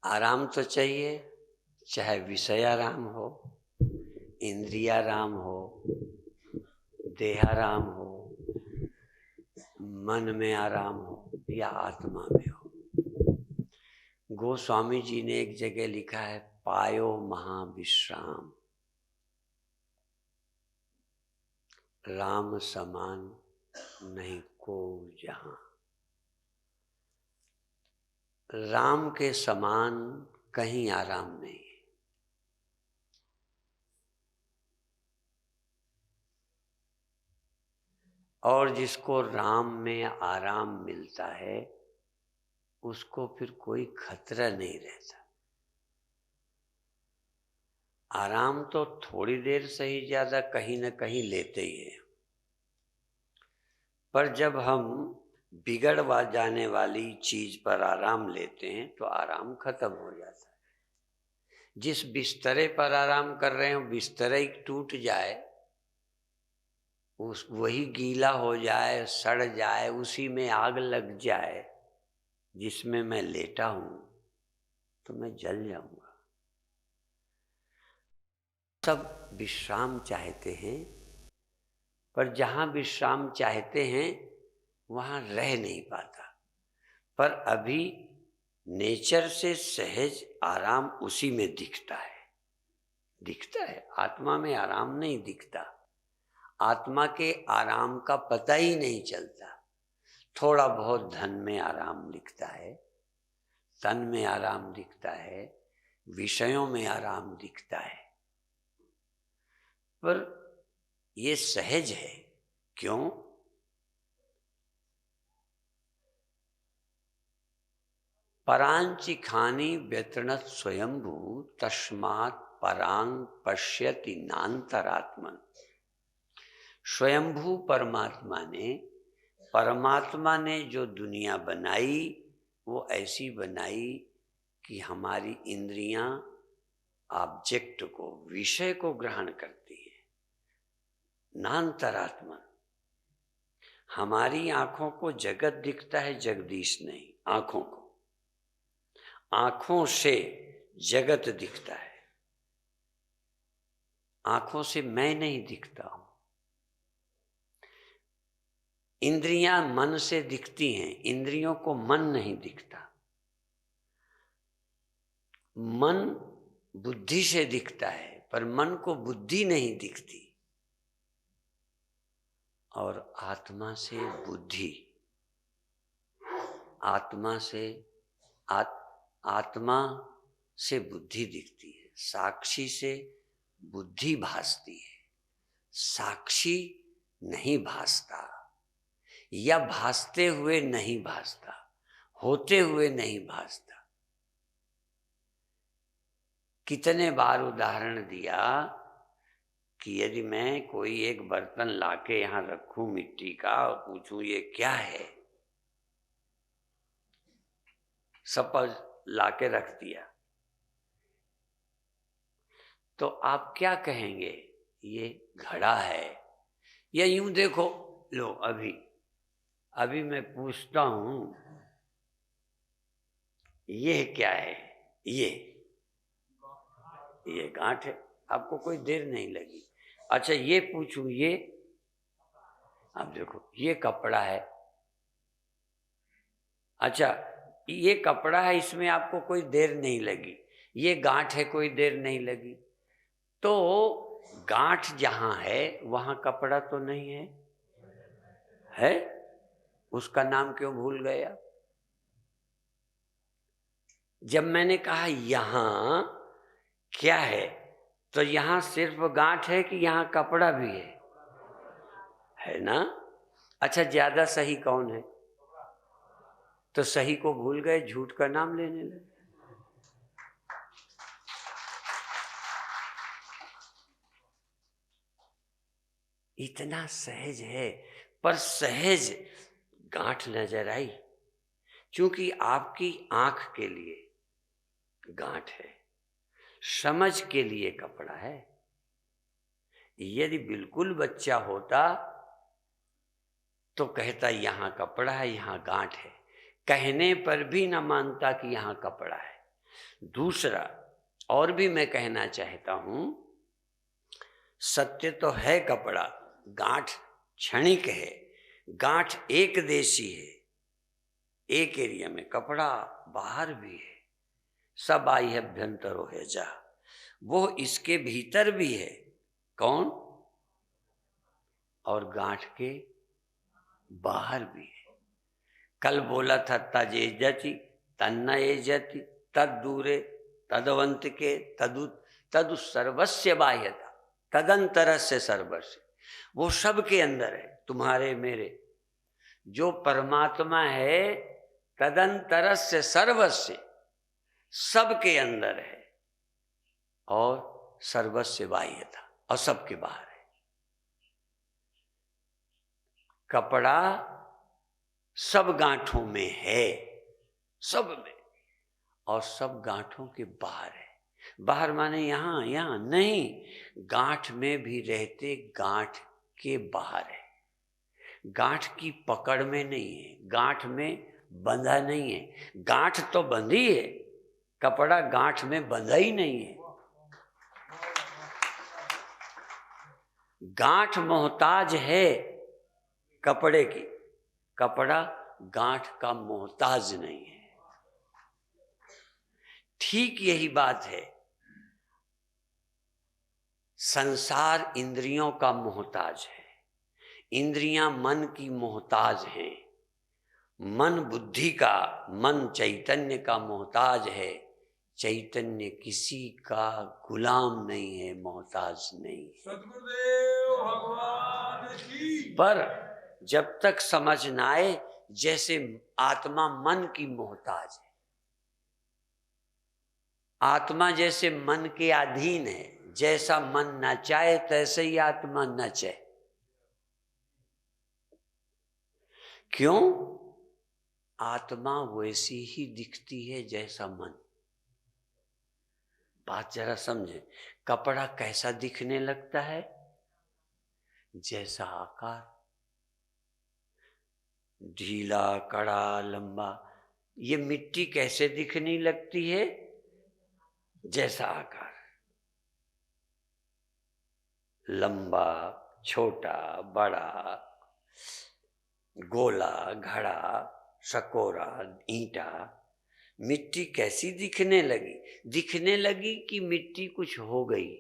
आराम तो चाहिए, चाहे विषयाराम हो, इंद्रियाराम हो, देहाराम हो, मन में आराम हो या आत्मा में हो। गोस्वामी जी ने एक जगह लिखा है, पायो महाविश्राम, राम समान नहीं को जहां। राम के समान कहीं आराम नहीं है। और जिसको राम में आराम मिलता है उसको फिर कोई खतरा नहीं रहता। आराम तो थोड़ी देर से ही ज्यादा कहीं न कहीं लेते ही हैं, पर जब हम बिगड़वा जाने वाली चीज पर आराम लेते हैं तो आराम खत्म हो जाता है। जिस बिस्तरे पर आराम कर रहे हो बिस्तरा ही टूट जाए, वही गीला हो जाए, सड़ जाए, उसी में आग लग जाए जिसमें मैं लेटा हूं, तो मैं जल जाऊंगा। सब विश्राम चाहते हैं, पर जहां विश्राम चाहते हैं वहां रह नहीं पाता। पर अभी नेचर से सहज आराम उसी में दिखता है। आत्मा में आराम नहीं दिखता। आत्मा के आराम का पता ही नहीं चलता। थोड़ा बहुत धन में आराम दिखता है, तन में आराम दिखता है, विषयों में आराम दिखता है, पर ये सहज है। क्यों? परांचि खानी व्यतृणत स्वयंभू तस्मात् परांग पश्यति नान्तरात्मन। स्वयंभू परमात्मा ने जो दुनिया बनाई वो ऐसी बनाई कि हमारी इंद्रियां ऑब्जेक्ट को, विषय को ग्रहण करती है। नान्तरात्मन। हमारी आंखों को जगत दिखता है, जगदीश नहीं। आंखों से जगत दिखता है, आंखों से मैं नहीं दिखता हूं। इंद्रियां मन से दिखती हैं, इंद्रियों को मन नहीं दिखता। मन बुद्धि से दिखता है, पर मन को बुद्धि नहीं दिखती। और आत्मा से बुद्धि, आत्मा से बुद्धि दिखती है। साक्षी से बुद्धि भासती है, साक्षी नहीं भासता, या भासते हुए नहीं भासता, होते हुए नहीं भासता। कितने बार उदाहरण दिया कि यदि मैं कोई एक बर्तन लाके यहां रखूं मिट्टी का और पूछूं ये क्या है, सपोज लाके रख दिया, तो आप क्या कहेंगे? ये घड़ा है। या यूं देखो, लो अभी मैं पूछता हूं ये क्या है? ये गांठ है। आपको कोई देर नहीं लगी। अच्छा ये पूछूं, ये आप देखो ये कपड़ा है। अच्छा ये कपड़ा है, इसमें आपको कोई देर नहीं लगी। ये गांठ है, कोई देर नहीं लगी। तो गांठ जहां है वहां कपड़ा तो नहीं है? उसका नाम क्यों भूल गया? जब मैंने कहा यहां क्या है, तो यहां सिर्फ गांठ है कि यहां कपड़ा भी है ना? अच्छा ज्यादा सही कौन है? तो सही को भूल गए, झूठ का नाम लेने लगे। इतना सहज है, पर सहज गांठ नजर आई, क्योंकि आपकी आंख के लिए गांठ है, समझ के लिए कपड़ा है। यदि बिल्कुल बच्चा होता तो कहता यहां कपड़ा है, यहां गांठ है। कहने पर भी ना मानता कि यहाँ कपड़ा है। दूसरा और भी मैं कहना चाहता हूं, सत्य तो है कपड़ा, गांठ क्षणिक है, गांठ एक देशी है, एक एरिया में, कपड़ा बाहर भी है। सब आई अभ्यंतरो है जा, वो इसके भीतर भी है। कौन? और गांठ के बाहर भी है। कल बोला था तजे जति तन्न ये जति तद दूरे तदवंत के तदु सर्वस्य बाह्यता तदंतर से सर्वस्य, वो सब के अंदर है, तुम्हारे मेरे। जो परमात्मा है तदंतर से सर्वस्य, सब के अंदर है, और सर्वस्य बाह्यता, और सबके बाहर है। कपड़ा सब गांठों में है, सब में, और सब गांठों के बाहर है। बाहर माने यहाँ यहाँ नहीं, गांठ में भी रहते गांठ के बाहर है। गांठ की पकड़ में नहीं है, गांठ में बंधा नहीं है। गांठ तो बंधी है, कपड़ा गांठ में बंधा ही नहीं है। गांठ मोहताज है कपड़े की, कपड़ा गांठ का मोहताज नहीं है। ठीक यही बात है, संसार इंद्रियों का मोहताज है, इंद्रियां मन की मोहताज हैं, मन बुद्धि का, मन चैतन्य का मोहताज है, चैतन्य किसी का गुलाम नहीं है, मोहताज नहीं है। सद्गुरुदेव भगवान की। पर जब तक समझ न आए जैसे आत्मा मन की मोहताज है, आत्मा जैसे मन के अधीन है, जैसा मन नचाए तैसे ही आत्मा नचे। क्यों? आत्मा वैसी ही दिखती है जैसा मन। बात जरा समझे, कपड़ा कैसा दिखने लगता है? जैसा आकार, ढीला, कड़ा, लंबा। ये मिट्टी कैसे दिखने लगती है? जैसा आकार, लंबा, छोटा, बड़ा, गोला, घड़ा, सकोरा, ईंटा। मिट्टी कैसी दिखने लगी? दिखने लगी कि मिट्टी कुछ हो गई।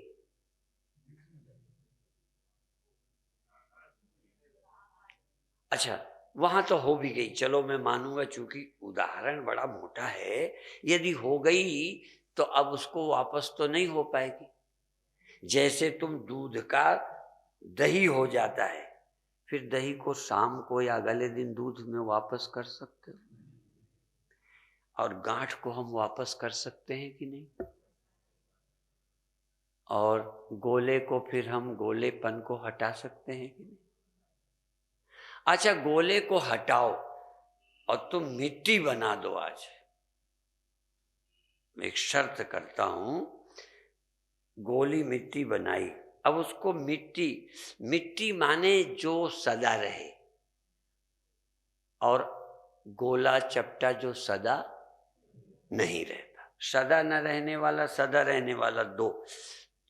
अच्छा, वहां तो हो भी गई, चलो मैं मानूंगा, चूंकि उदाहरण बड़ा मोटा है। यदि हो गई तो अब उसको वापस तो नहीं हो पाएगी। जैसे तुम दूध का दही हो जाता है, फिर दही को शाम को या अगले दिन दूध में वापस कर सकते हो, और गांठ को हम वापस कर सकते हैं कि नहीं? और गोले को फिर हम गोलेपन को हटा सकते हैं कि नहीं? अच्छा, गोले को हटाओ और तुम मिट्टी बना दो। आज मैं एक शर्त करता हूं, गोली मिट्टी बनाई, अब उसको मिट्टी, मिट्टी माने जो सदा रहे, और गोला चपटा जो सदा नहीं रहता। सदा न रहने वाला, सदा रहने वाला, दो।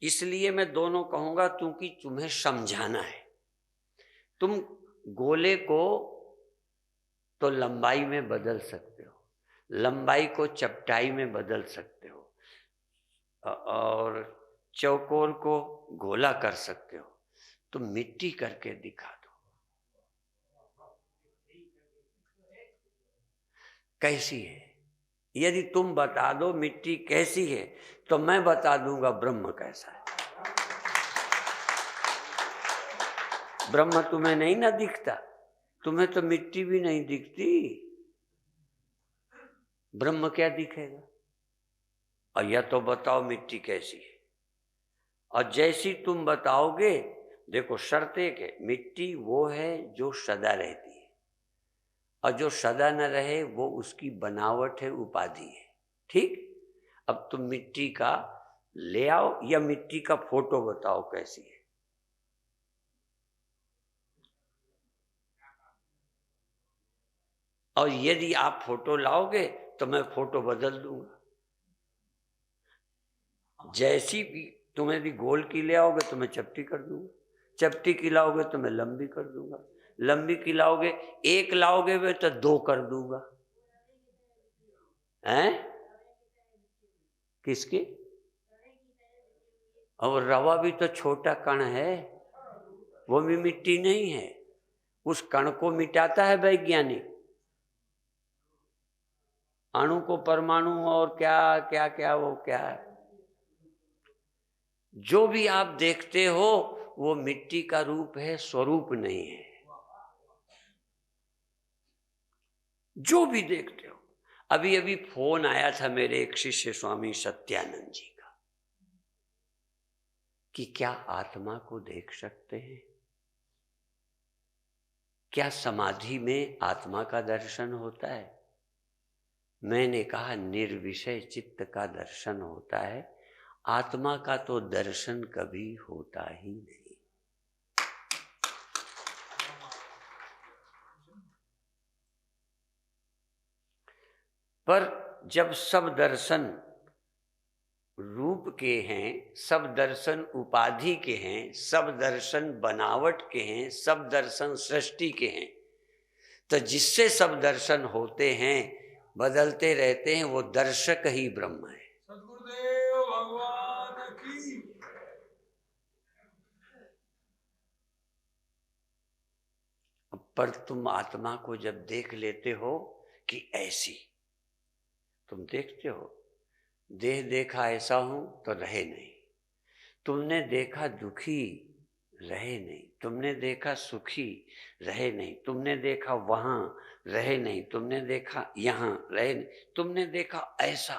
इसलिए मैं दोनों कहूंगा क्योंकि तुम्हें समझाना है। तुम गोले को तो लंबाई में बदल सकते हो, लंबाई को चपटाई में बदल सकते हो, और चौकोर को गोला कर सकते हो। तुम मिट्टी करके दिखा दो, कैसी है? यदि तुम बता दो मिट्टी कैसी है, तो मैं बता दूंगा ब्रह्म कैसा है। ब्रह्म तुम्हें नहीं ना दिखता, तुम्हें तो मिट्टी भी नहीं दिखती, ब्रह्म क्या दिखेगा? और या तो बताओ मिट्टी कैसी है, और जैसी तुम बताओगे, देखो शर्त एक है, मिट्टी वो है जो सदा रहती है, और जो सदा न रहे वो उसकी बनावट है, उपाधि है। ठीक? अब तुम मिट्टी का ले आओ, या मिट्टी का फोटो बताओ कैसी है। और यदि आप फोटो लाओगे तो मैं फोटो बदल दूंगा। जैसी भी तुम यदि गोल की ले आओगे तो मैं चपटी कर दूंगा, चपटी की लाओगे तो मैं लंबी कर दूंगा, लंबी की लाओगे, एक लाओगे वे तो 2 कर दूंगा। हैं? किसकी? और रवा भी तो छोटा कण है, वो भी मिट्टी नहीं है। उस कण को मिटाता है वैज्ञानिक, अणु को परमाणु और क्या क्या क्या वो क्या है। जो भी आप देखते हो वो मिट्टी का रूप है, स्वरूप नहीं है। जो भी देखते हो, अभी अभी फोन आया था मेरे एक शिष्य स्वामी सत्यानंद जी का कि क्या आत्मा को देख सकते हैं? क्या समाधि में आत्मा का दर्शन होता है? मैंने कहा निर्विषय चित्त का दर्शन होता है, आत्मा का तो दर्शन कभी होता ही नहीं। पर जब सब दर्शन रूप के हैं, सब दर्शन उपाधि के हैं, सब दर्शन बनावट के हैं, सब दर्शन सृष्टि के हैं, तो जिससे सब दर्शन होते हैं, बदलते रहते हैं, वो दर्शक ही ब्रह्म है। सद्गुरुदेव भगवान की। पर तुम आत्मा को जब देख लेते हो कि ऐसी, तुम देखते हो देह देखा ऐसा हूं तो रहे नहीं, तुमने देखा दुखी रहे नहीं, तुमने देखा सुखी रहे नहीं, तुमने देखा वहां रहे नहीं, तुमने देखा यहां रहे नहीं, तुमने देखा ऐसा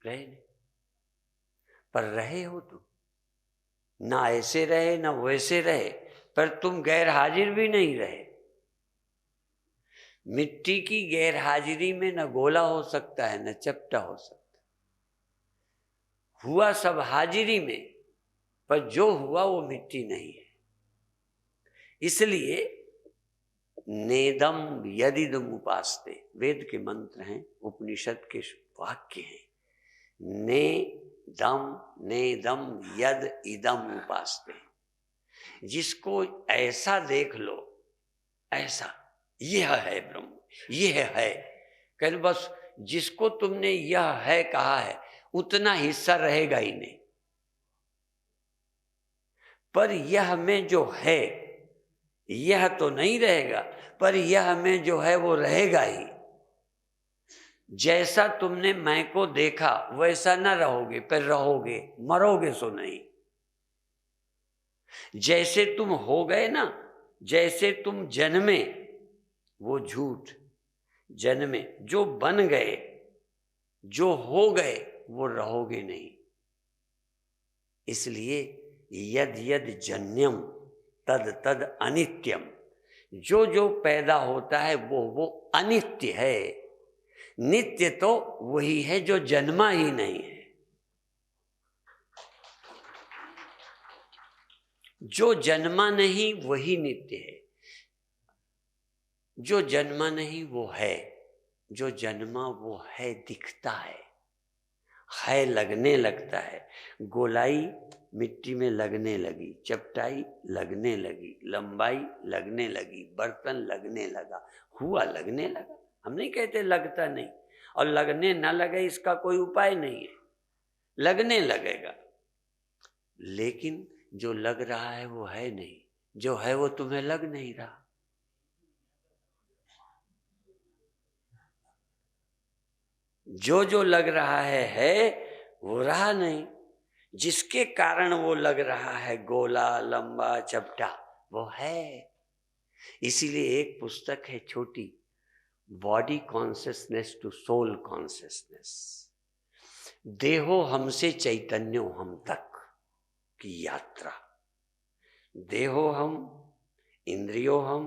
रहे नहीं, पर रहे हो तुम। ना ऐसे रहे ना वैसे रहे, पर तुम गैर हाजिर भी नहीं रहे। मिट्टी की गैर हाजिरी में न गोला हो सकता है न चपटा हो सकता है, हुआ सब हाजिरी में, पर जो हुआ वो मिट्टी नहीं है। इसलिए नेदम यदिदम उपास्ते, वेद के मंत्र हैं, उपनिषद के वाक्य हैं। नेदम यद इदम उपास्ते, जिसको ऐसा देख लो, ऐसा यह है ब्रह्म, यह है। कहते बस जिसको तुमने यह है कहा है उतना हिस्सा रहेगा ही नहीं, पर यह में जो है, यह तो नहीं रहेगा, पर यह में जो है वो रहेगा ही। जैसा तुमने मैं को देखा वैसा न रहोगे, पर रहोगे, मरोगे सो नहीं। जैसे तुम हो गए ना, जैसे तुम जन्मे वो झूठ, जन्मे जो बन गए, जो हो गए वो रहोगे नहीं। इसलिए यद यद जन्यम तद तद अनित्यम, जो जो पैदा होता है वो अनित्य है। नित्य तो वही है जो जन्मा ही नहीं है। जो जन्मा नहीं वही नित्य है, जो जन्मा नहीं वो है, जो जन्मा वो है दिखता है लगने लगता है। गोलाई मिट्टी में लगने लगी, चपटाई लगने लगी, लंबाई लगने लगी, बर्तन लगने लगा, हुआ लगने लगा। हम नहीं कहते लगता नहीं, और लगने ना लगे इसका कोई उपाय नहीं है, लगने लगेगा। लेकिन जो लग रहा है वो है नहीं, जो है वो तुम्हें लग नहीं रहा। जो जो लग रहा है वो रहा नहीं, जिसके कारण वो लग रहा है गोला लंबा चपटा, वो है। इसीलिए एक पुस्तक है छोटी, body consciousness to soul consciousness, देहो हमसे चैतन्यो हम तक की यात्रा। देहो हम, इंद्रियो हम,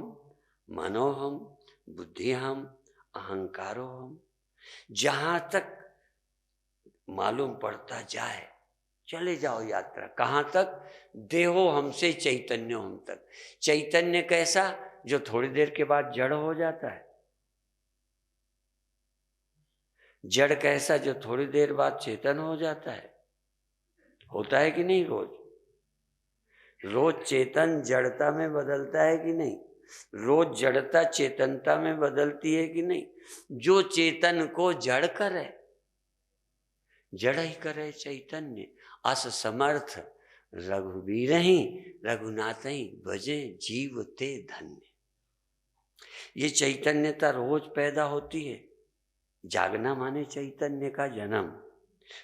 मनो हम, बुद्धि हम, अहंकारो हम, जहां तक मालूम पड़ता जाए चले जाओ यात्रा। कहां तक? देहो हमसे चैतन्य हम तक। चैतन्य कैसा? जो थोड़ी देर के बाद जड़ हो जाता है? जड़ कैसा? जो थोड़ी देर बाद चेतन हो जाता है। होता है कि नहीं? रोज रोज चेतन जड़ता में बदलता है कि नहीं? रोज जड़ता चेतनता में बदलती है कि नहीं? जो चेतन को जड़ करे, जड़ ही करे चैतन्य। अस समर्थ रघुवीर ही रघुनाथ ही भजे जीव ते धन्य। ये चैतन्यता रोज पैदा होती है। जागना माने चैतन्य का जन्म,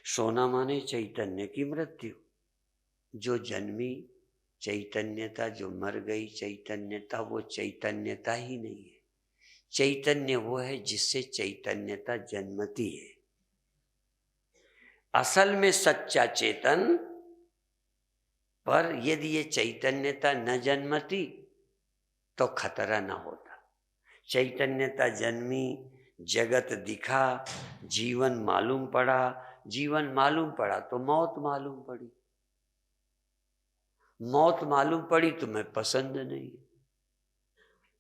सोना माने चैतन्य की मृत्यु। जो जन्मी चैतन्यता, जो मर गई चैतन्यता, वो चैतन्यता ही नहीं है। चैतन्य वो है जिससे चैतन्यता जन्मती है। असल में सच्चा चेतन, पर यदि ये चैतन्यता न जन्मती तो खतरा न होता। चैतन्यता जन्मी, जगत दिखा, जीवन मालूम पड़ा। जीवन मालूम पड़ा तो मौत मालूम पड़ी। मौत मालूम पड़ी तुम्हें पसंद नहीं,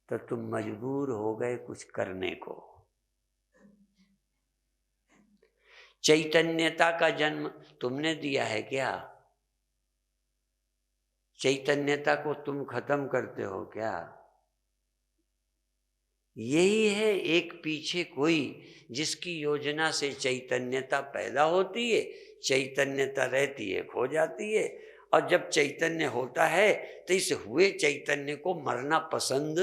तो तुम मजबूर हो गए कुछ करने को। चैतन्यता का जन्म तुमने दिया है क्या? चैतन्यता को तुम खत्म करते हो क्या? यही है एक पीछे कोई जिसकी योजना से चैतन्यता पैदा होती है, चैतन्यता रहती है, खो जाती है। और जब चैतन्य होता है तो इस हुए चैतन्य को मरना पसंद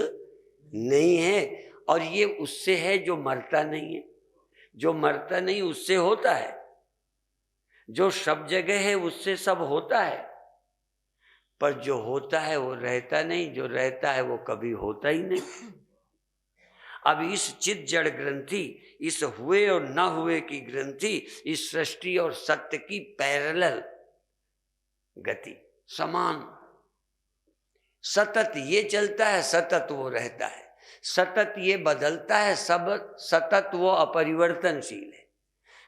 नहीं है। और ये उससे है जो मरता नहीं है। जो मरता नहीं उससे होता है। जो सब जगह है उससे सब होता है। पर जो होता है वो रहता नहीं, जो रहता है वो कभी होता ही नहीं। अब इस चित जड़ ग्रंथि, इस हुए और न हुए की ग्रंथि, इस सृष्टि और सत्य की पैरेलल गति, समान सतत ये चलता है, सतत वो रहता है। सतत ये बदलता है, सब सतत वो अपरिवर्तनशील है।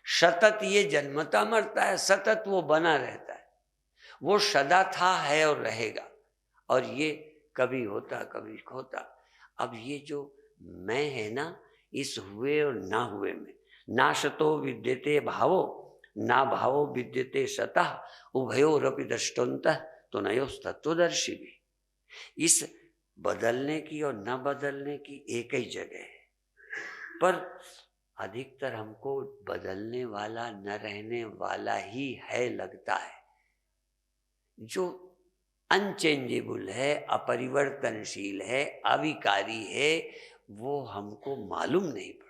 सतत ये जन्मता मरता है, सतत वो बना रहता है। वो सदा था, है और रहेगा। और ये कभी होता कभी खोता। अब ये जो मैं है ना, इस हुए और ना हुए में, ना सतो विद्यते भावो ना भावो विद्यते सतः उभयोरपि दृष्टोन्तः तो नयोस्तत्वदर्शी भी। इस बदलने की और न बदलने की एक ही जगह है। पर अधिकतर हमको बदलने वाला न रहने वाला ही है लगता है। जो अनचेंजेबल है, अपरिवर्तनशील है, अविकारी है, वो हमको मालूम नहीं पड़ता।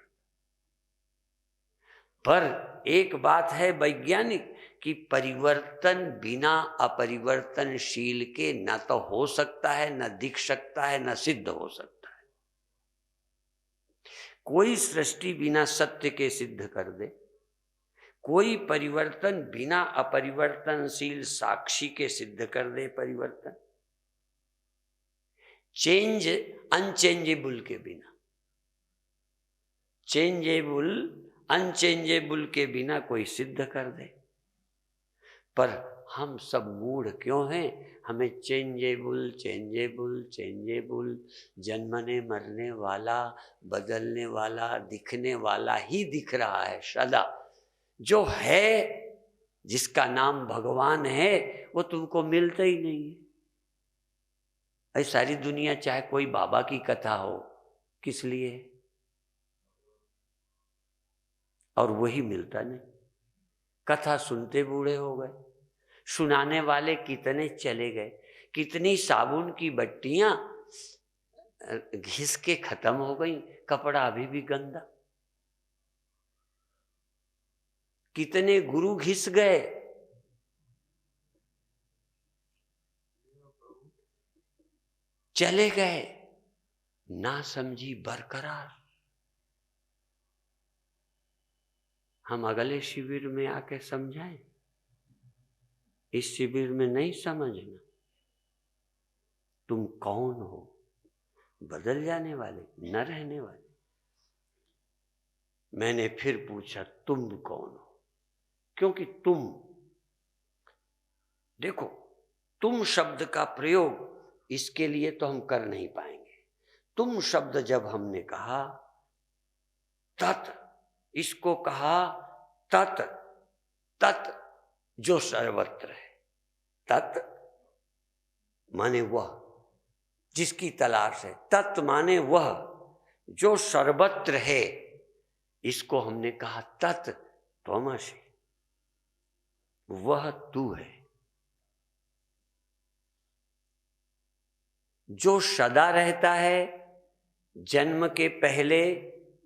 पर एक बात है वैज्ञानिक कि परिवर्तन बिना अपरिवर्तनशील के न तो हो सकता है, न दिख सकता है, न सिद्ध हो सकता है। कोई सृष्टि बिना सत्य के सिद्ध कर दे, कोई परिवर्तन बिना अपरिवर्तनशील साक्षी के सिद्ध कर दे परिवर्तन। चेंज अनचेंजेबल के बिना, चेंजेबल अनचेंजेबल के बिना कोई सिद्ध कर दे। पर हम सब मूढ़ क्यों हैं? हमें चेंजेबल चेंजेबल चेंजेबल, जन्मने मरने वाला, बदलने वाला, दिखने वाला ही दिख रहा है सदा। जो है, जिसका नाम भगवान है, वो तुमको मिलता ही नहीं है। ऐसी सारी दुनिया चाहे कोई बाबा की कथा हो, किस लिए? और वही मिलता नहीं। कथा सुनते बूढ़े हो गए, सुनाने वाले कितने चले गए। कितनी साबुन की बट्टियां घिस के खत्म हो गई, कपड़ा अभी भी गंदा। कितने गुरु घिस गए, चले गए, ना समझी बरकरार। हम अगले शिविर में आके समझाएं, इस शिविर में नहीं समझना। तुम कौन हो? बदल जाने वाले, न रहने वाले। मैंने फिर पूछा तुम कौन हो? क्योंकि तुम, देखो, तुम शब्द का प्रयोग इसके लिए तो हम कर नहीं पाएंगे। तुम शब्द जब हमने कहा, तत्, इसको कहा तत्, तत् जो सर्वत्र है। तत् माने वह जिसकी तलाश है, तत् माने वह जो सर्वत्र है। इसको हमने कहा तत् त्वमसि, वह तू है। जो सदा रहता है, जन्म के पहले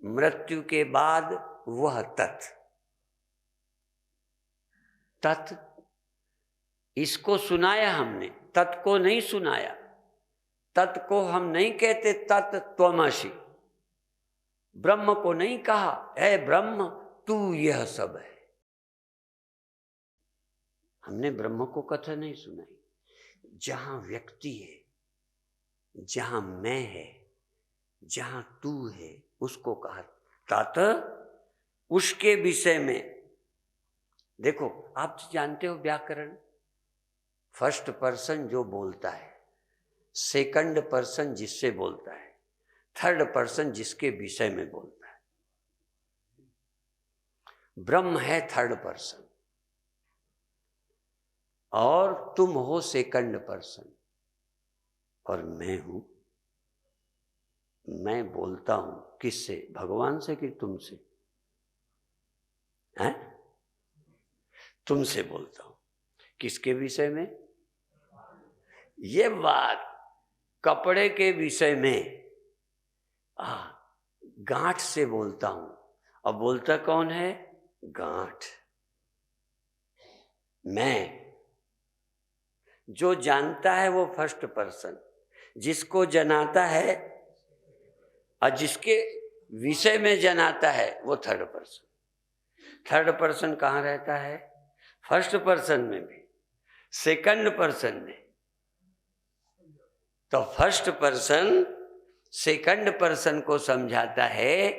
मृत्यु के बाद, वह तत्। तत् इसको सुनाया हमने, तत् को नहीं सुनाया। तत् को हम नहीं कहते तत् त्वमसि। ब्रह्म को नहीं कहा है ब्रह्म तू यह सब है। हमने ब्रह्म को कथा नहीं सुनाई। जहां व्यक्ति है, जहां मैं है, जहां तू है, उसको कहा तत्। उसके विषय में देखो, आप जानते हो व्याकरण, फर्स्ट पर्सन जो बोलता है, सेकंड पर्सन जिससे बोलता है, थर्ड पर्सन जिसके विषय में बोलता है। ब्रह्म है थर्ड पर्सन और तुम हो सेकंड पर्सन और मैं हूं। मैं बोलता हूं किससे? भगवान से कि तुमसे? हैं? तुमसे बोलता हूं। किसके विषय में? ये बात कपड़े के विषय में गांठ से बोलता हूं। अब बोलता कौन है? गांठ। मैं। जो जानता है वो फर्स्ट पर्सन, जिसको जनाता है और जिसके विषय में जनाता है वो थर्ड पर्सन। थर्ड पर्सन कहाँ रहता है? फर्स्ट पर्सन में भी, सेकंड पर्सन में। तो फर्स्ट पर्सन सेकंड पर्सन को समझाता है।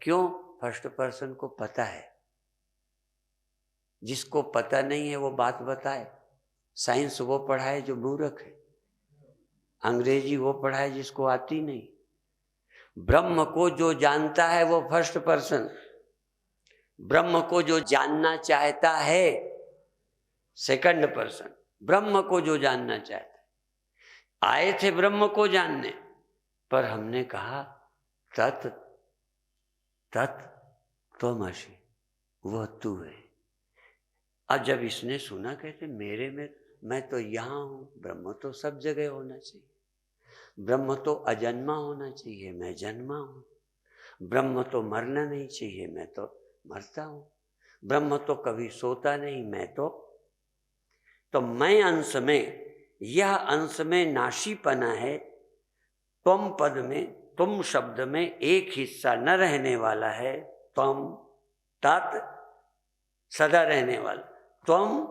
क्यों? फर्स्ट पर्सन को पता है। जिसको पता नहीं है वो बात बताए। साइंस वो पढ़ाए जो मूर्ख है, अंग्रेजी वो पढ़ाए जिसको आती नहीं। ब्रह्म को जो जानता है वो फर्स्ट पर्सन, ब्रह्म को जो जानना चाहता है सेकंड पर्सन, ब्रह्म को जो जानना चाहता है। आए थे ब्रह्म को जानने, पर हमने कहा तत् तत् त्वमसि, वह तू है। अब जब इसने सुना, कहते मेरे में, मैं तो यहाँ हूँ, ब्रह्म तो सब जगह होना चाहिए, ब्रह्म तो अजन्मा होना चाहिए, मैं जन्मा हूँ। ब्रह्म तो मरना नहीं चाहिए, मैं तो मरता हूँ। ब्रह्म तो कभी सोता नहीं, मैं तो मैं अंश में, यह अंश में नाशीपना है। त्वम पद में, तुम शब्द में एक हिस्सा न रहने वाला है। त्वम तत् सदा रहने वाला, त्वम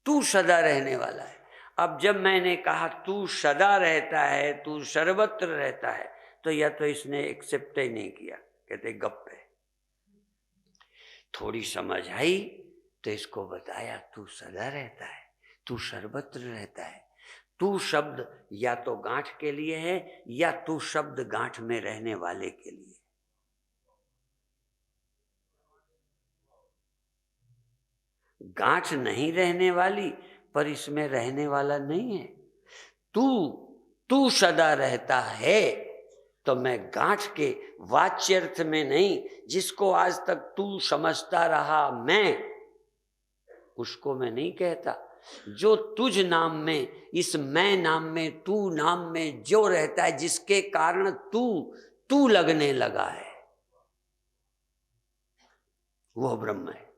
तू सदा रहने वाला है। अब जब मैंने कहा तू सदा रहता है, तू सर्वत्र रहता है, तो यह तो इसने एक्सेप्ट ही नहीं किया। कहते गप है। थोड़ी समझ आई तो इसको बताया तू सदा रहता है, तू सर्वत्र रहता है। तू शब्द या तो गांठ के लिए है या तू शब्द गांठ में रहने वाले के लिए। गांठ नहीं रहने वाली, पर इसमें रहने वाला नहीं है। तू सदा रहता है, तो मैं गांठ के वाच्यर्थ में नहीं, जिसको आज तक तू समझता रहा मैं, उसको मैं नहीं कहता। जो तुझ नाम में, इस मैं नाम में, तू नाम में जो रहता है, जिसके कारण तू लगने लगा है, वह ब्रह्म है।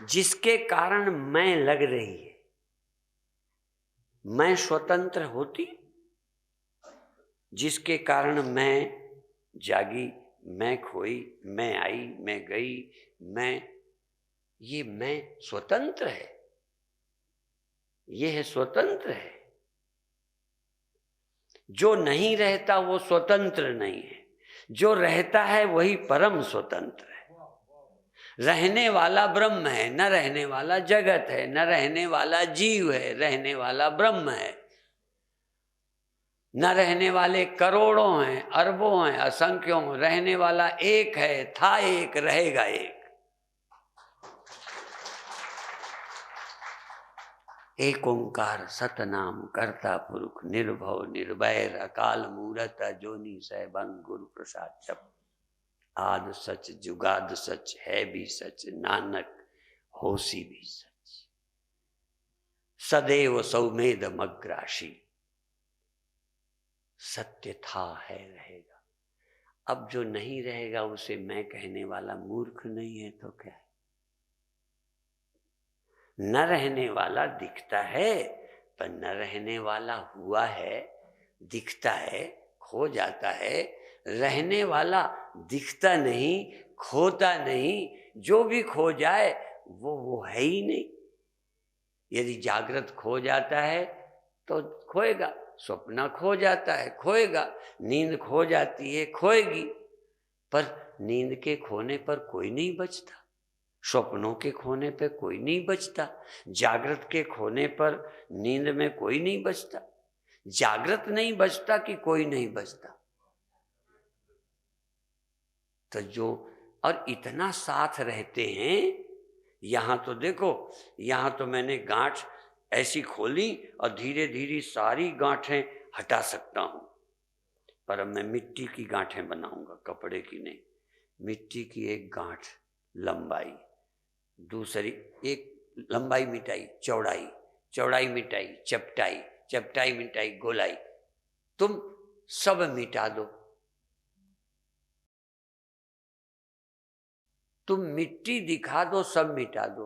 जिसके कारण मैं लग रही है, मैं स्वतंत्र होती? जिसके कारण मैं जागी, मैं खोई, मैं आई, मैं गई, ये मैं स्वतंत्र है, ये है स्वतंत्र है। जो नहीं रहता वो स्वतंत्र नहीं है, जो रहता है वही परम स्वतंत्र है। रहने वाला ब्रह्म है, न रहने वाला जगत है, न रहने वाला जीव है, रहने वाला ब्रह्म है। न रहने वाले करोड़ों हैं, अरबों हैं, असंख्यों, रहने वाला एक है, था एक, रहेगा एक। एक ओंकार सतनाम करता पुरुष निर्भव निर्वैर अकाल मूरत अजोनी सहबंग गुरु प्रसाद जप। आद सच जुगाद सच है भी सच, नानक होसी भी सच। सदैव सौमेध मग्राशी, सत्य था है रहेगा। अब जो नहीं रहेगा उसे मैं कहने वाला मूर्ख नहीं है तो क्या है। न रहने वाला दिखता है, पर न रहने वाला हुआ है, दिखता है, खो जाता है। रहने वाला दिखता नहीं, खोता नहीं, जो भी खो जाए वो है ही नहीं। यदि जागृत खो जाता है तो खोएगा, स्वप्न खो जाता है खोएगा, नींद खो जाती है खोएगी। पर नींद के खोने पर कोई नहीं बचता, स्वप्नों के खोने पर कोई नहीं बचता, जागृत के खोने पर नींद में कोई नहीं बचता। जागृत नहीं बचता कि कोई नहीं बचता। तो जो और इतना साथ रहते हैं। यहां तो देखो, यहां तो मैंने गांठ ऐसी खोली और धीरे धीरे सारी गांठें हटा सकता हूं। पर अब मैं मिट्टी की गांठें बनाऊंगा, कपड़े की नहीं। मिट्टी की एक गांठ लंबाई, दूसरी एक लंबाई मिटाई, चौड़ाई, चौड़ाई मिटाई, चपटाई, चपटाई मिटाई, गोलाई। तुम सब मिटा दो। तुम मिट्टी दिखा दो, सब मिटा दो।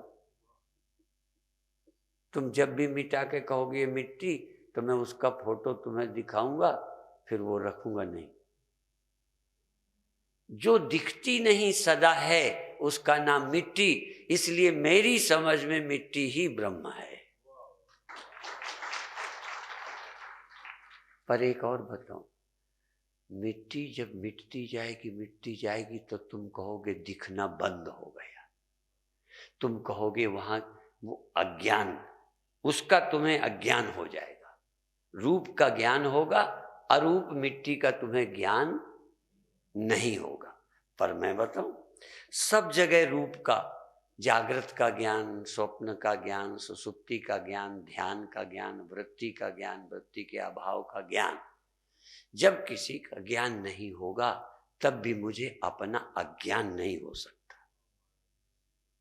तुम जब भी मिटा के कहोगे ये मिट्टी, तो मैं उसका फोटो तुम्हें दिखाऊंगा, फिर वो रखूंगा नहीं। जो दिखती नहीं सदा है उसका नाम मिट्टी। इसलिए मेरी समझ में मिट्टी ही ब्रह्म है। पर एक और बताऊं, मिट्टी जब मिटती जाएगी तो तुम कहोगे दिखना बंद हो गया। तुम कहोगे वहां वो अज्ञान, उसका तुम्हें अज्ञान हो जाएगा। रूप का ज्ञान होगा, अरूप मिट्टी का तुम्हें ज्ञान नहीं होगा। पर मैं बताऊं, सब जगह रूप का, जागृत का ज्ञान, स्वप्न का ज्ञान, सुसुप्ति का ज्ञान, ध्यान का ज्ञान, वृत्ति का ज्ञान, वृत्ति के अभाव का ज्ञान। जब किसी का ज्ञान नहीं होगा तब भी मुझे अपना अज्ञान नहीं हो सकता।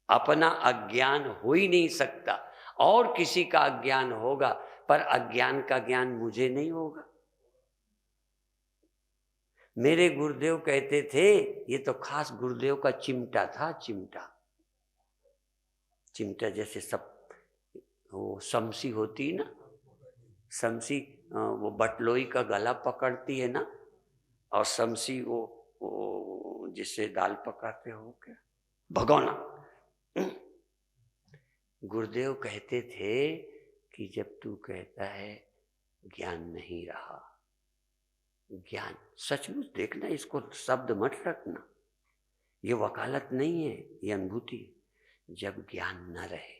अपना अज्ञान हो ही नहीं सकता। और किसी का अज्ञान होगा, पर अज्ञान का ज्ञान मुझे नहीं होगा। मेरे गुरुदेव कहते थे, ये तो खास गुरुदेव का चिमटा था, चिमटा। चिमटा जैसे सब वो शमशी होती है ना, शमशी वो बटलोई का गला पकड़ती है ना, और शमशी वो जिससे दाल पकाते हो क्या, भगोना। गुरुदेव कहते थे कि जब तू कहता है ज्ञान नहीं रहा, ज्ञान सचमुच देखना, इसको शब्द मत रखना, ये वकालत नहीं है, ये अनुभूति। जब ज्ञान न रहे,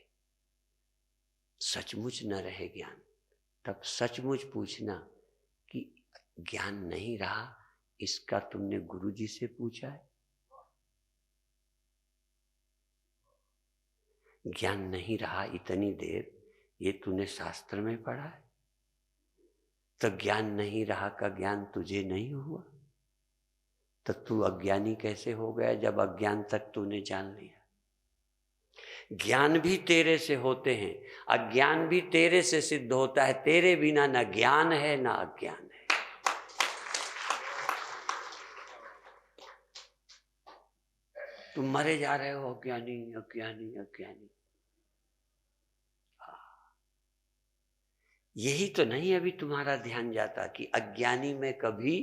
सचमुच न रहे ज्ञान, तब सचमुच पूछना कि ज्ञान नहीं रहा, इसका तुमने गुरुजी से पूछा है? ज्ञान नहीं रहा इतनी देर, ये तूने शास्त्र में पढ़ा है? तो ज्ञान नहीं रहा का ज्ञान तुझे नहीं हुआ, तो तू अज्ञानी कैसे हो गया जब अज्ञान तक तूने जान लिया? ज्ञान भी तेरे से होते हैं, अज्ञान भी तेरे से सिद्ध होता है। तेरे बिना न ज्ञान है न अज्ञान है। तुम मरे जा रहे हो, अज्ञानी अज्ञानी अज्ञानी। यही तो नहीं अभी तुम्हारा ध्यान जाता कि अज्ञानी में कभी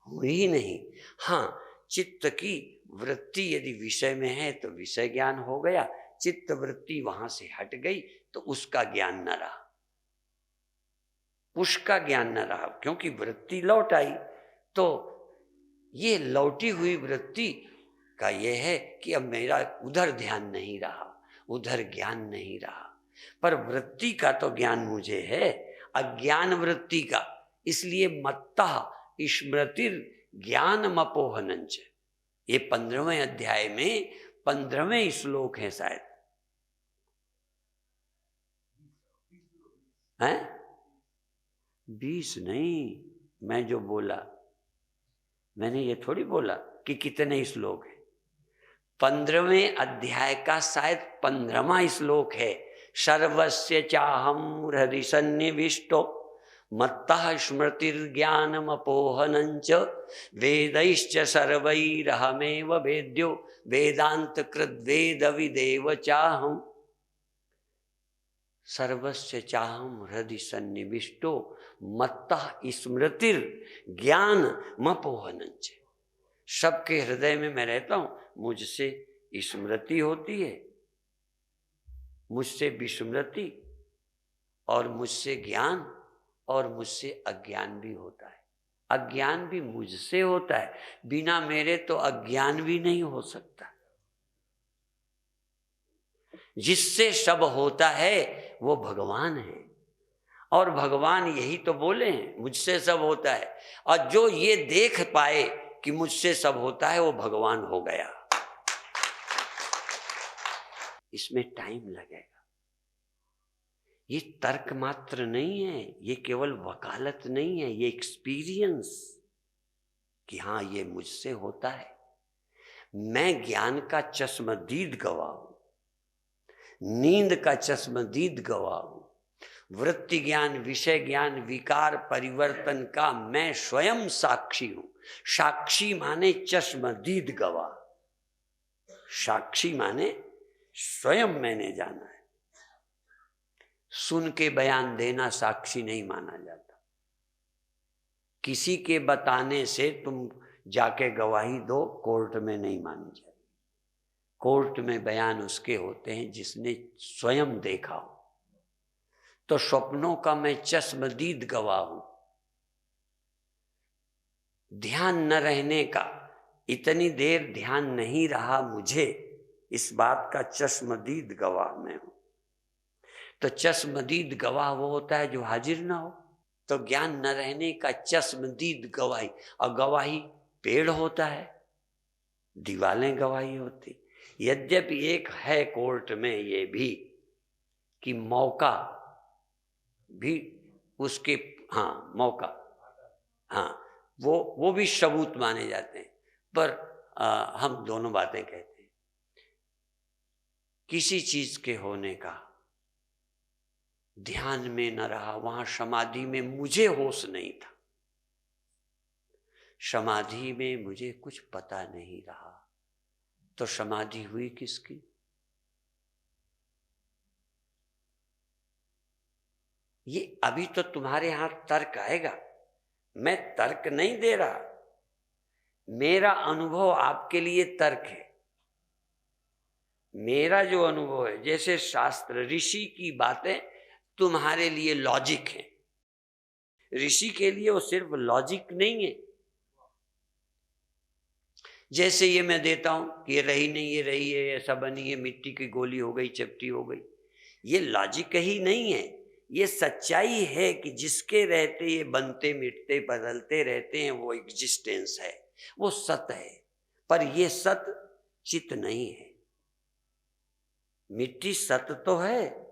हुई ही नहीं। हाँ, चित्त की वृत्ति यदि विषय में है तो विषय ज्ञान हो गया, चित्त वृत्ति वहां से हट गई तो उसका ज्ञान न रहा, उसका ज्ञान न रहा, क्योंकि वृत्ति लौट आई। तो ये लौटी हुई वृत्ति का यह है कि अब मेरा उधर ध्यान नहीं रहा, उधर ज्ञान नहीं रहा, पर वृत्ति का तो ज्ञान मुझे है, अज्ञान वृत्ति का। इसलिए मत्तः स्मृतिर ज्ञानमपोहनञ्च, ये 15वें अध्याय में 15वें श्लोक है शायद, हैं 20 नहीं, मैं जो बोला मैंने ये थोड़ी बोला कि कितने श्लोक है। 15वें अध्याय का शायद 15वां श्लोक है। सर्वस्य चाहम हृदि सन्निविष्टो मत्तः स्मृतिर्ज्ञानमपोहनञ्च वेदैश्च सर्वैरहमेव वेद्यो वेदान्तकृद्वेद विदेव चाहम्। सर्वस्य चाहम हृदि सन्निविष्टो मत्तः स्मृतिर्ज्ञानमपोहनञ्च, सबके हृदय में मैं रहता हूं, मुझसे स्मृति होती है, मुझसे विस्मृति, और मुझसे ज्ञान, और मुझसे अज्ञान भी होता है। अज्ञान भी मुझसे होता है, बिना मेरे तो अज्ञान भी नहीं हो सकता। जिससे सब होता है वो भगवान है, और भगवान यही तो बोले हैं, मुझसे सब होता है। और जो ये देख पाए कि मुझसे सब होता है वो भगवान हो गया। इसमें टाइम लगेगा, ये तर्क मात्र नहीं है, ये केवल वकालत नहीं है, ये एक्सपीरियंस कि हाँ ये मुझसे होता है। मैं ज्ञान का चश्मदीद गवाह हूं, नींद का चश्मदीद गवाह हूं, वृत्ति ज्ञान, विषय ज्ञान, विकार परिवर्तन का मैं स्वयं साक्षी हूं। साक्षी माने चश्मदीद गवाह, साक्षी माने स्वयं मैंने जाना है। सुन के बयान देना साक्षी नहीं माना जाता। किसी के बताने से तुम जाके गवाही दो, कोर्ट में नहीं मानी जाती। कोर्ट में बयान उसके होते हैं जिसने स्वयं देखा हो। तो स्वप्नों का मैं चश्मदीद गवाह हूं। ध्यान न रहने का, इतनी देर ध्यान नहीं रहा मुझे, इस बात का चश्मदीद गवाह मैं हूं। तो चश्मदीद गवाह वो होता है जो हाजिर ना हो। तो ज्ञान न रहने का चश्मदीद गवाही, और गवाही पेड़ होता है, दीवारें गवाही होती। यद्यपि एक है कोर्ट में ये भी कि मौका भी उसके, हाँ मौका, हाँ वो भी सबूत माने जाते हैं। पर हम दोनों बातें कहते हैं। किसी चीज के होने का ध्यान में न रहा, वहां समाधि में मुझे होश नहीं था, समाधि में मुझे कुछ पता नहीं रहा, तो समाधि हुई किसकी? ये अभी तो तुम्हारे यहां तर्क आएगा, मैं तर्क नहीं दे रहा, मेरा अनुभव आपके लिए तर्क है। मेरा जो अनुभव है, जैसे शास्त्र ऋषि की बातें तुम्हारे लिए लॉजिक है, ऋषि के लिए वो सिर्फ लॉजिक नहीं है। जैसे ये मैं देता हूं कि ये रही नहीं, ये रही है, ऐसा बनी है, मिट्टी की गोली हो गई, चपटी हो गई, ये लॉजिक ही नहीं है, ये सच्चाई है कि जिसके रहते ये बनते मिटते बदलते रहते हैं, वो एग्जिस्टेंस है, वो सत्य है। पर ये सत्य चित नहीं है। मिट्टी सत्य तो है,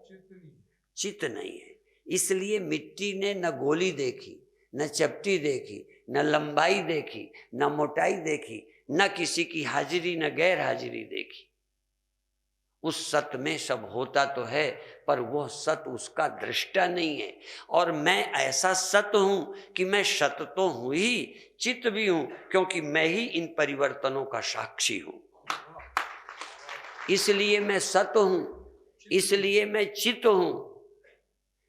चित नहीं है। इसलिए मिट्टी ने न गोली देखी, न चपटी देखी, न लंबाई देखी, न मोटाई देखी, न किसी की हाजिरी न गैर हाजिरी देखी। उस सत्य में सब होता तो है, पर वह सत्य उसका दृष्टा नहीं है। और मैं ऐसा सत्य हूं कि मैं सत्य तो हूं ही, चित भी हूं, क्योंकि मैं ही इन परिवर्तनों का साक्षी हूं। इसलिए मैं सत्य हूं, इसलिए मैं चित हूं।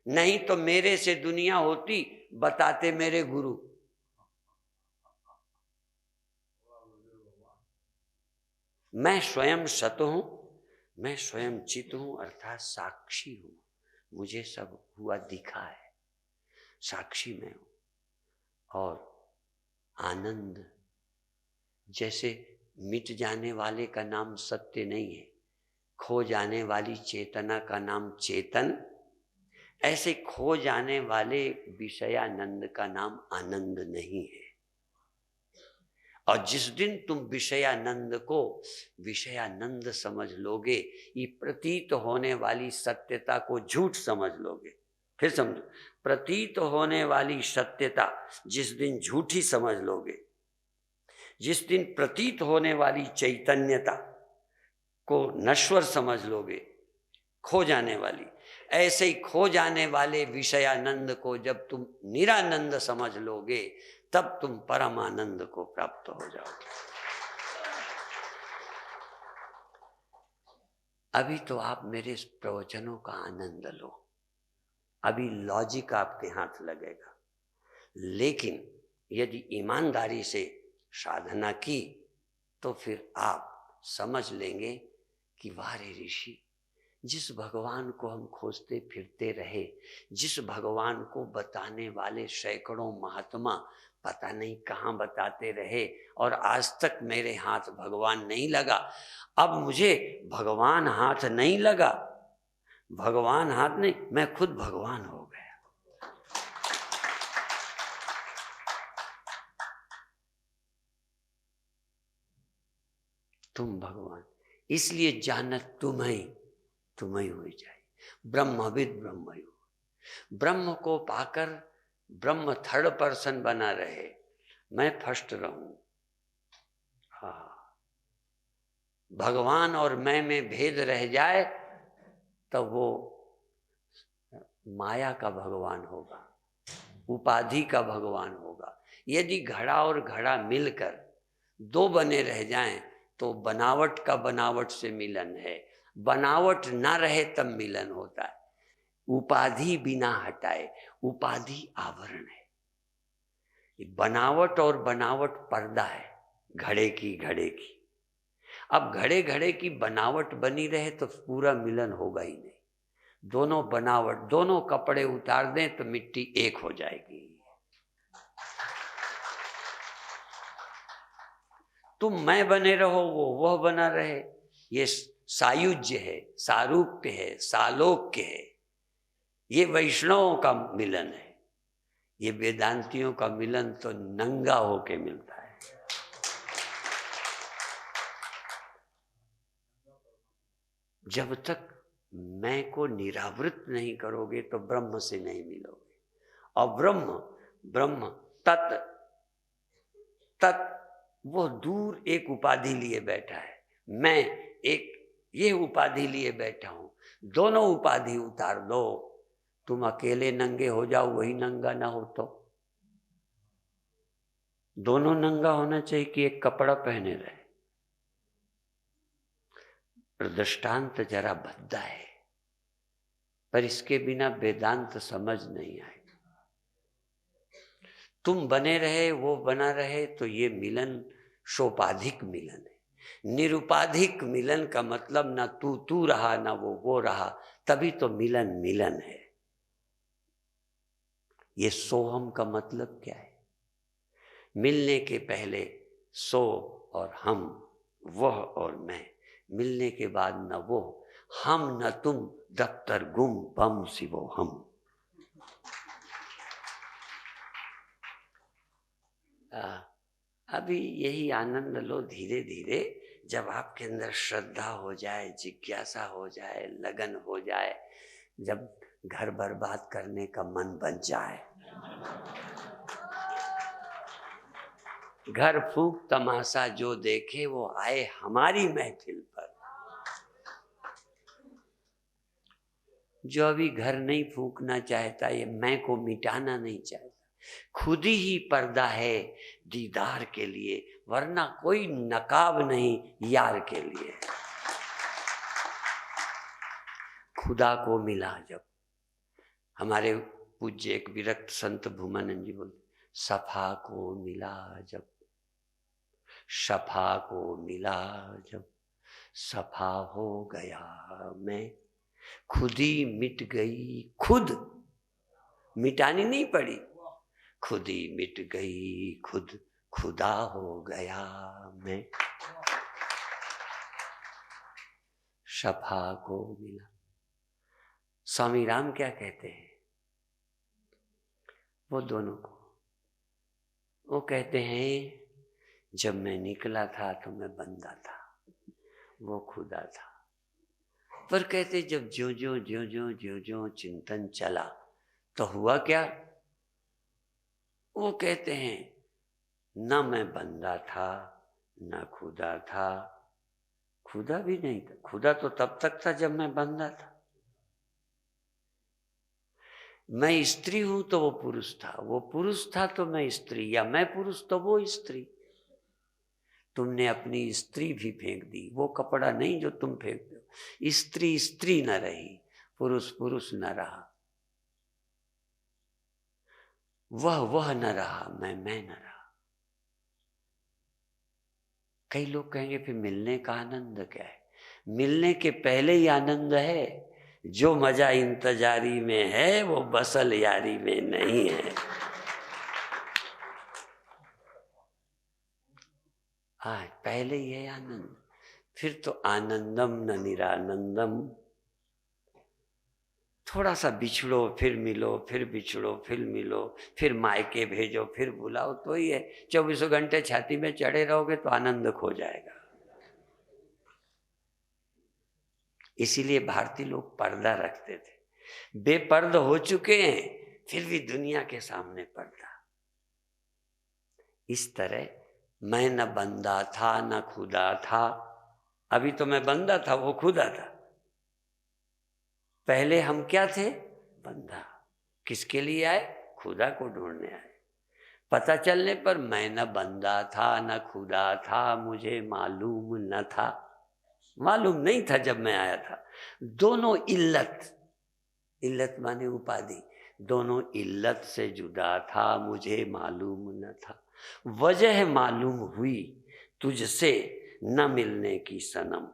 नहीं तो मेरे से दुनिया होती, बताते मेरे गुरु। मैं स्वयं सत्य हूं, मैं स्वयं चित हूं, अर्थात साक्षी हूं। मुझे सब हुआ दिखा है, साक्षी मैं हूं। और आनंद, जैसे मिट जाने वाले का नाम सत्य नहीं है, खो जाने वाली चेतना का नाम चेतन, ऐसे खो जाने वाले विषयानंद का नाम आनंद नहीं है। और जिस दिन तुम विषयानंद को विषयानंद समझ लोगे, ये प्रतीत होने वाली सत्यता को झूठ समझ लोगे। फिर समझो, प्रतीत होने वाली सत्यता जिस दिन झूठी समझ लोगे, जिस दिन प्रतीत होने वाली चैतन्यता को नश्वर समझ लोगे, खो जाने वाली, ऐसे ही खो जाने वाले विषयानंद को जब तुम निरानंद समझ लोगे, तब तुम परमानंद को प्राप्त हो जाओगे। अभी तो आप मेरे प्रवचनों का आनंद लो, अभी लॉजिक आपके हाथ लगेगा, लेकिन यदि ईमानदारी से साधना की तो फिर आप समझ लेंगे कि वाह रे ऋषि, जिस भगवान को हम खोजते फिरते रहे, जिस भगवान को बताने वाले सैकड़ों महात्मा पता नहीं कहाँ बताते रहे, और आज तक मेरे हाथ भगवान नहीं लगा। अब मुझे भगवान हाथ नहीं लगा, भगवान हाथ नहीं, मैं खुद भगवान हो गया। तुम भगवान, इसलिए जानत तुम्हें हुई जाए। ब्रह्मविद ब्रह्मयु, ब्रह्म को पाकर ब्रह्म थर्ड पर्सन बना रहे, मैं फर्स्ट रहूं। हाँ, भगवान और मैं में भेद रह जाए तो वो माया का भगवान होगा, उपाधि का भगवान होगा। यदि घड़ा और घड़ा मिलकर दो बने रह जाएं तो बनावट का बनावट से मिलन है, बनावट ना रहे तब मिलन होता है। उपाधि बिना हटाए, उपाधि आवरण है, बनावट और बनावट पर्दा है घड़े की। अब घड़े की बनावट बनी रहे तो पूरा मिलन होगा ही नहीं। दोनों बनावट, दोनों कपड़े उतार दें तो मिट्टी एक हो जाएगी। तुम मैं बने रहो, वो वह बना रहे, ये सायुज्य है, सारूप्य है, सालोक्य है। ये वैष्णवों का मिलन है, ये वेदांतियों का मिलन तो नंगा होके मिलता है। जब तक मैं को निरावृत नहीं करोगे तो ब्रह्म से नहीं मिलोगे। और ब्रह्म तत् वो दूर एक उपाधि लिए बैठा है, मैं एक ये उपाधि लिए बैठा हूं। दोनों उपाधि उतार दो, तुम अकेले नंगे हो जाओ, वही नंगा ना हो तो। दोनों नंगा होना चाहिए कि एक कपड़ा पहने रहे। दृष्टांत जरा भद्दा है, पर इसके बिना वेदांत समझ नहीं आएगा। तुम बने रहे, वो बना रहे, तो ये मिलन सोपाधिक मिलन है। निरुपाधिक मिलन का मतलब ना तू रहा ना वो रहा, तभी तो मिलन है। ये सोहम का मतलब क्या है? मिलने के पहले सो और हम, वह और मैं, मिलने के बाद न वो हम न तुम, दफ्तर गुम बम सिवो हम। अभी यही आनंद लो धीरे धीरे। जब आपके अंदर श्रद्धा हो जाए, जिज्ञासा हो जाए, लगन हो जाए, जब घर बर्बाद करने का मन बन जाए, घर फूंक तमाशा जो देखे वो आए हमारी महफिल पर। जो अभी घर नहीं फूंकना चाहता, ये मैं को मिटाना नहीं चाहता, खुद ही पर्दा है दीदार के लिए, वरना कोई नकाब नहीं यार के लिए। खुदा को मिला जब, हमारे पूज्य एक विरक्त संत भूमानंद जी बोलते, सफा को मिला जब, सफा को मिला जब, सफा हो गया मैं, खुद ही मिट गई, खुद मिटानी नहीं पड़ी, खुद ही मिट गई खुद, खुदा हो गया मैं। सफा को मिला। स्वामी राम क्या कहते हैं वो दोनों को? वो कहते हैं जब मैं निकला था तो मैं बंदा था, वो खुदा था। पर कहते जब ज्यों ज्यों चिंतन चला तो हुआ क्या? वो कहते हैं न मैं बंदा था न खुदा था। खुदा भी नहीं था, खुदा तो तब तक था जब मैं बंदा था। मैं स्त्री हूं तो वो पुरुष था, वो पुरुष था तो मैं स्त्री, या मैं पुरुष तो वो स्त्री। तुमने अपनी स्त्री भी फेंक दी, वो कपड़ा नहीं जो तुम फेंकते हो। स्त्री स्त्री न रही, पुरुष पुरुष न रहा, वह न रहा, मैं न रहा। कई लोग कहेंगे फिर मिलने का आनंद क्या है? मिलने के पहले ही आनंद है। जो मजा इंतजारी में है वो बसल यारी में नहीं है। हाँ, पहले ही है आनंद, फिर तो आनंदम न निरानंदम। थोड़ा सा बिछड़ो फिर मिलो, फिर बिछड़ो फिर मिलो, फिर मायके भेजो फिर बुलाओ, तो ही है। 24 घंटे छाती में चढ़े रहोगे तो आनंद खो जाएगा। इसीलिए भारतीय लोग पर्दा रखते थे, बेपर्द हो चुके हैं फिर भी दुनिया के सामने पर्दा। इस तरह मैं न बंदा था न खुदा था। अभी तो मैं बंदा था, वो खुदा था। पहले हम क्या थे? बंदा। किसके लिए आए? खुदा को ढूंढने आए। पता चलने पर मैं न बंदा था न खुदा था, मुझे मालूम न था। मालूम नहीं था जब मैं आया था। दोनों इल्लत, इल्लत माने उपाधि, दोनों इल्लत से जुदा था, मुझे मालूम न था। वजह मालूम हुई तुझसे न मिलने की सनम।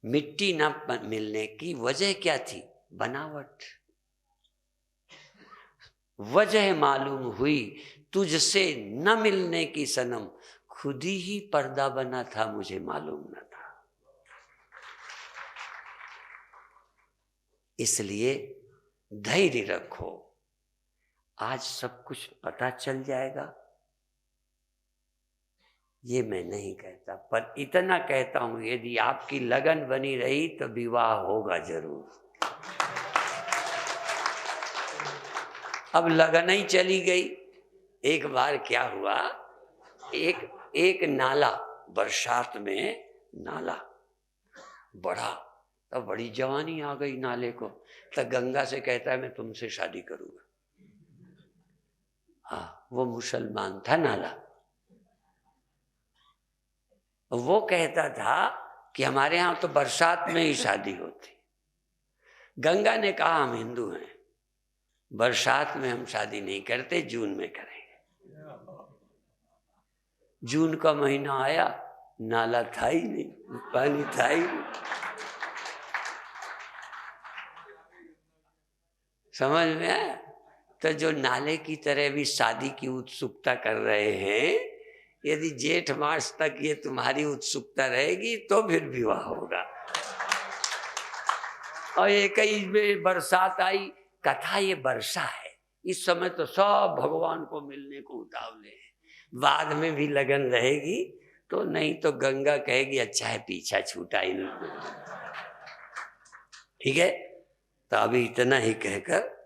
मिट्टी न मिलने की वजह क्या थी? बनावट। वजह मालूम हुई तुझसे न मिलने की सनम, खुद ही पर्दा बना था, मुझे मालूम न था। इसलिए धैर्य रखो, आज सब कुछ पता चल जाएगा ये मैं नहीं कहता, पर इतना कहता हूं यदि आपकी लगन बनी रही तो विवाह होगा जरूर। अब लगन ही चली गई। एक बार क्या हुआ, एक नाला, बरसात में नाला बढ़ा, तब बड़ी जवानी आ गई नाले को। तब गंगा से कहता है मैं तुमसे शादी करूंगा। हाँ, वो मुसलमान था नाला। वो कहता था कि हमारे यहाँ तो बरसात में ही शादी होती। गंगा ने कहा हम हिंदू हैं, बरसात में हम शादी नहीं करते, जून में करेंगे। जून का महीना आया, नाला था ही नहीं, पानी था ही नहीं। समझ में आया? तो जो नाले की तरह भी शादी की उत्सुकता कर रहे हैं, यदि जेठ मास तक ये तुम्हारी उत्सुकता रहेगी तो फिर विवाह होगा। और एक ही में बरसात आई, कथा ये वर्षा है। इस समय तो सब भगवान को मिलने को उतावले हैं, बाद में भी लगन रहेगी तो, नहीं तो गंगा कहेगी अच्छा है पीछा छूटा इनको। ठीक है, तो अभी इतना ही कहकर